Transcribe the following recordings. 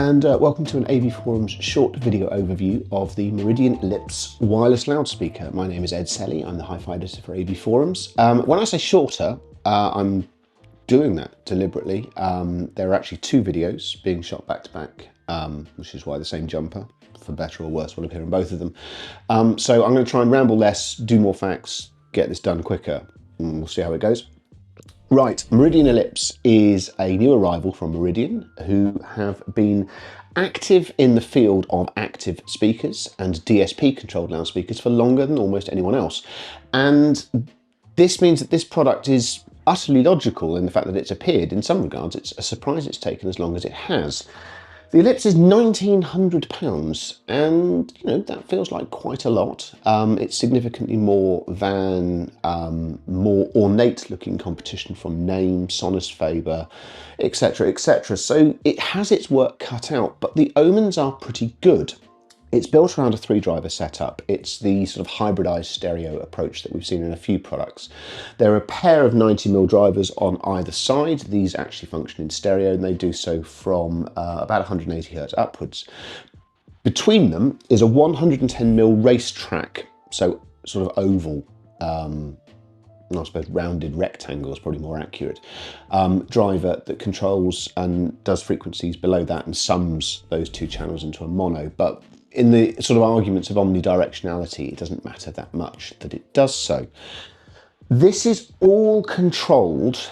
and welcome to an AV Forums short video overview of the Meridian Ellipse wireless loudspeaker. My name is Ed Selley, I'm the Hi-Fi Editor for AV Forums. When I say shorter, I'm doing that deliberately. There are actually two videos being shot back to back, which is why the same jumper, for better or worse, will appear in both of them. So I'm going to try and ramble less, do more facts, get this done quicker, and we'll see how it goes. Right, Meridian Ellipse is a new arrival from Meridian, who have been active in the field of active speakers and DSP controlled loudspeakers for longer than almost anyone else. And this means that this product is utterly logical in the fact that it's appeared. In some regards, it's a surprise it's taken as long as it has. The Ellipse is £1,900, and that feels like quite a lot. It's significantly more than more ornate-looking competition from Name, Sonus Faber, etc., etc. So it has its work cut out, but the omens are pretty good. It's built around a 3-driver setup. It's the sort of hybridized stereo approach that we've seen in a few products. There are a pair of 90mm drivers on either side. These actually function in stereo, and they do so from about 180Hz upwards. Between them is a 110mm racetrack, so sort of oval, I suppose rounded rectangle is probably more accurate, driver that controls and does frequencies below that and sums those two channels into a mono. But in the sort of arguments of omnidirectionality, it doesn't matter that much that it does so. This is all controlled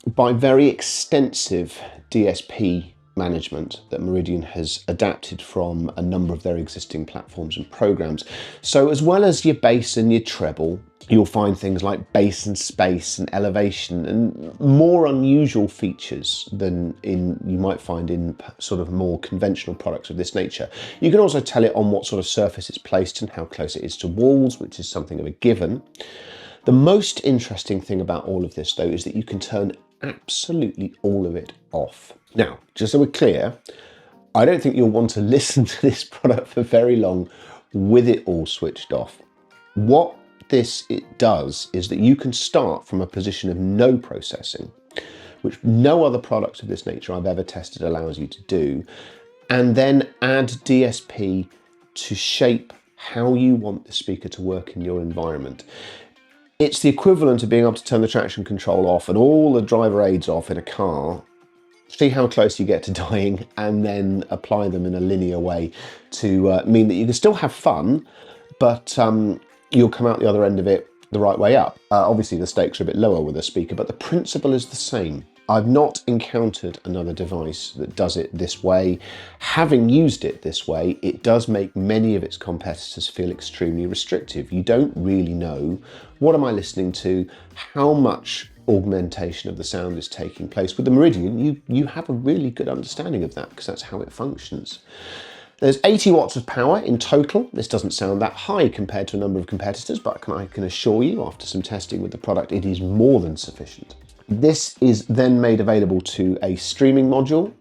by very extensive DSP management that Meridian has adapted from a number of their existing platforms and programs. So as well as your bass and your treble, you'll find things like bass and space and elevation and more unusual features than you might find in sort of more conventional products of this nature. You can also tell it on what sort of surface it's placed and how close it is to walls, which is something of a given. The most interesting thing about all of this, though, is that you can turn absolutely all of it off. Now, just so we're clear, I don't think you'll want to listen to this product for very long with it all switched off. What it does is that you can start from a position of no processing, which no other product of this nature I've ever tested allows you to do, and then add DSP to shape how you want the speaker to work in your environment. It's the equivalent of being able to turn the traction control off and all the driver aids off in a car, see how close you get to dying, and then apply them in a linear way to mean that you can still have fun, but you'll come out the other end of it the right way up. Obviously the stakes are a bit lower with a speaker, but the principle is the same. I've not encountered another device that does it this way. Having used it this way, it does make many of its competitors feel extremely restrictive. You don't really know, what am I listening to, how much augmentation of the sound is taking place. With the Meridian, you have a really good understanding of that because that's how it functions. There's 80 watts of power in total. This doesn't sound that high compared to a number of competitors, but I can assure you, after some testing with the product, it is more than sufficient. This is then made available to a streaming module.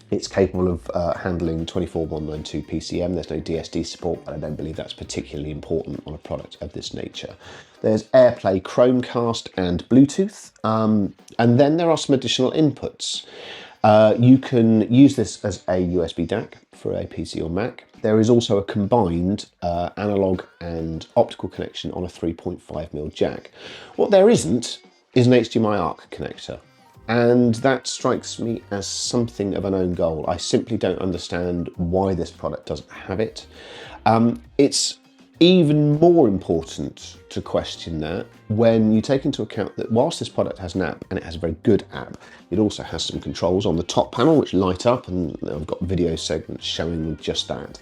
It's capable of handling 24192 PCM. There's no DSD support, but I don't believe that's particularly important on a product of this nature. There's AirPlay, Chromecast, and Bluetooth. And then there are some additional inputs. You can use this as a USB DAC for a PC or Mac. There is also a combined analog and optical connection on a 3.5mm jack. What there isn't is an HDMI ARC connector. And that strikes me as something of an own goal. I simply don't understand why this product doesn't have it. It's even more important to question that when you take into account that whilst this product has an app, and it has a very good app, it also has some controls on the top panel which light up, and I've got video segments showing just that.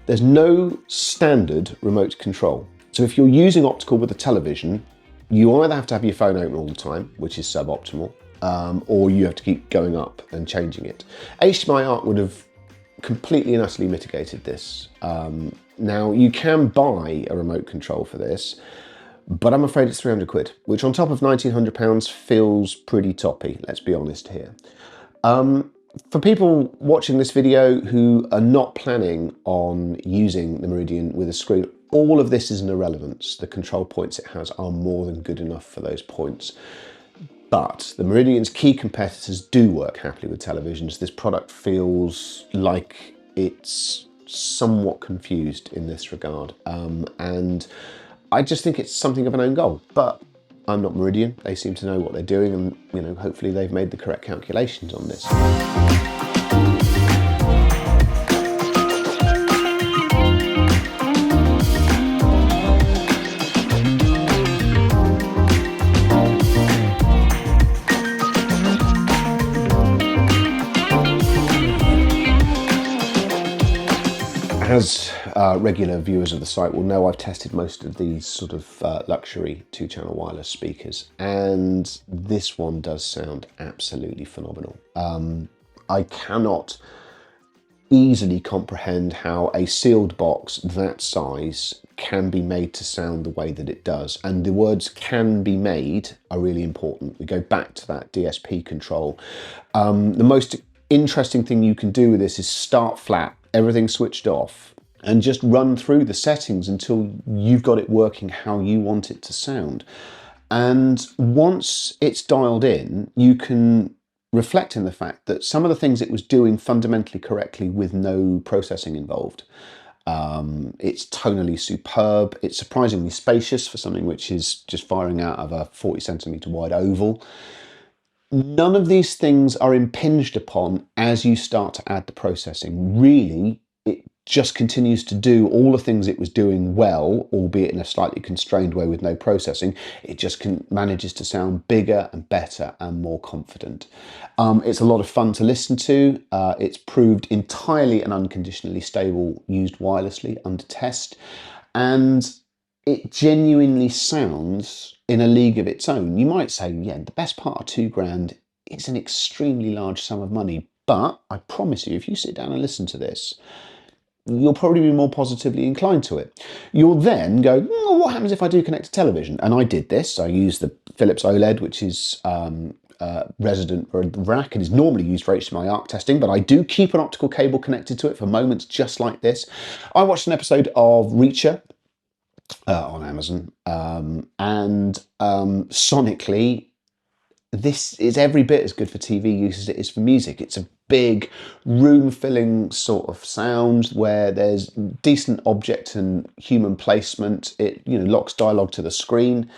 There's no standard remote control. So if you're using optical with a television, you either have to have your phone open all the time, which is suboptimal, or you have to keep going up and changing it. HDMI ARC would have completely and utterly mitigated this. Now, you can buy a remote control for this, but I'm afraid it's 300 quid, which on top of £1,900 feels pretty toppy, let's be honest here. For people watching this video who are not planning on using the Meridian with a screen, all of this is an irrelevance. The control points it has are more than good enough for those points. But the Meridian's key competitors do work happily with televisions. This product feels like it's somewhat confused in this regard. And I just think it's something of an own goal. But I'm not Meridian. They seem to know what they're doing, and hopefully they've made the correct calculations on this. As regular viewers of the site will know, I've tested most of these sort of luxury 2-channel wireless speakers, and this one does sound absolutely phenomenal. I cannot easily comprehend how a sealed box that size can be made to sound the way that it does, and the words "can be made" are really important. We go back to that DSP control. The most interesting thing you can do with this is start flat, everything switched off, and just run through the settings until you've got it working how you want it to sound. And once it's dialed in, you can reflect in the fact that some of the things it was doing fundamentally correctly with no processing involved. It's tonally superb. It's surprisingly spacious for something which is just firing out of a 40cm wide oval. None of these things are impinged upon as you start to add the processing. Really, it just continues to do all the things it was doing well, albeit in a slightly constrained way with no processing. It just manages to sound bigger and better and more confident. It's a lot of fun to listen to. It's proved entirely and unconditionally stable used wirelessly under test, and it genuinely sounds in a league of its own. You might say, yeah, the best part of £2,000 is an extremely large sum of money, but I promise you, if you sit down and listen to this, you'll probably be more positively inclined to it. You'll then go, what happens if I do connect to television? And I did this. I used the Philips OLED, which is resident for the rack and is normally used for HDMI ARC testing, but I do keep an optical cable connected to it for moments just like this. I watched an episode of Reacher on Amazon, and sonically, this is every bit as good for TV use as it is for music. It's a big, room-filling sort of sound where there's decent object and human placement. It locks dialogue to the screen.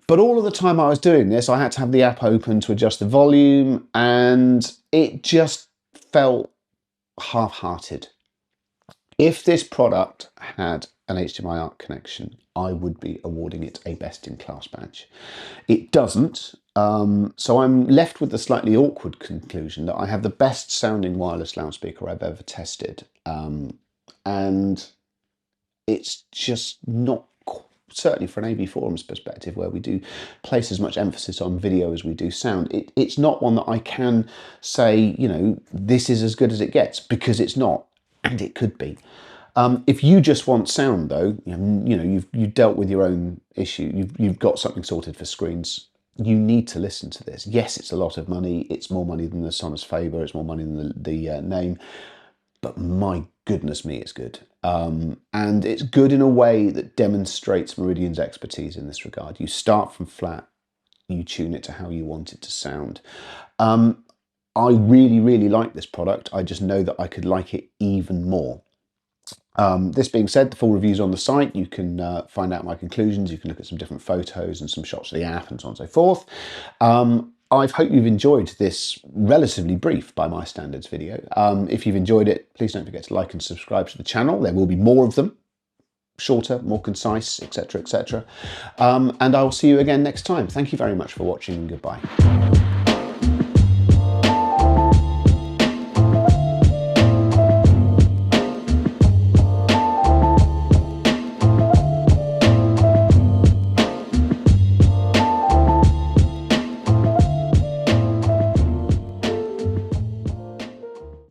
But all of the time I was doing this, I had to have the app open to adjust the volume, and it just felt half-hearted. If this product had an HDMI ARC connection, I would be awarding it a best-in-class badge. It doesn't, so I'm left with the slightly awkward conclusion that I have the best sounding wireless loudspeaker I've ever tested, and it's just not, certainly for an AV Forums perspective, where we do place as much emphasis on video as we do sound, it's not one that I can say, this is as good as it gets, because it's not, and it could be. If you just want sound, though, you've dealt with your own issue. You've got something sorted for screens. You need to listen to this. Yes, it's a lot of money. It's more money than the Sonos Faber. It's more money than the Name. But my goodness me, it's good. And it's good in a way that demonstrates Meridian's expertise in this regard. You start from flat. You tune it to how you want it to sound. I really, really like this product. I just know that I could like it even more. This being said, the full review's on the site. You can find out my conclusions. You can look at some different photos and some shots of the app and so on and so forth. I hope you've enjoyed this relatively brief, by my standards, video. If you've enjoyed it, please don't forget to like and subscribe to the channel. There will be more of them, shorter, more concise, etc., etc. And I will see you again next time. Thank you very much for watching, and goodbye.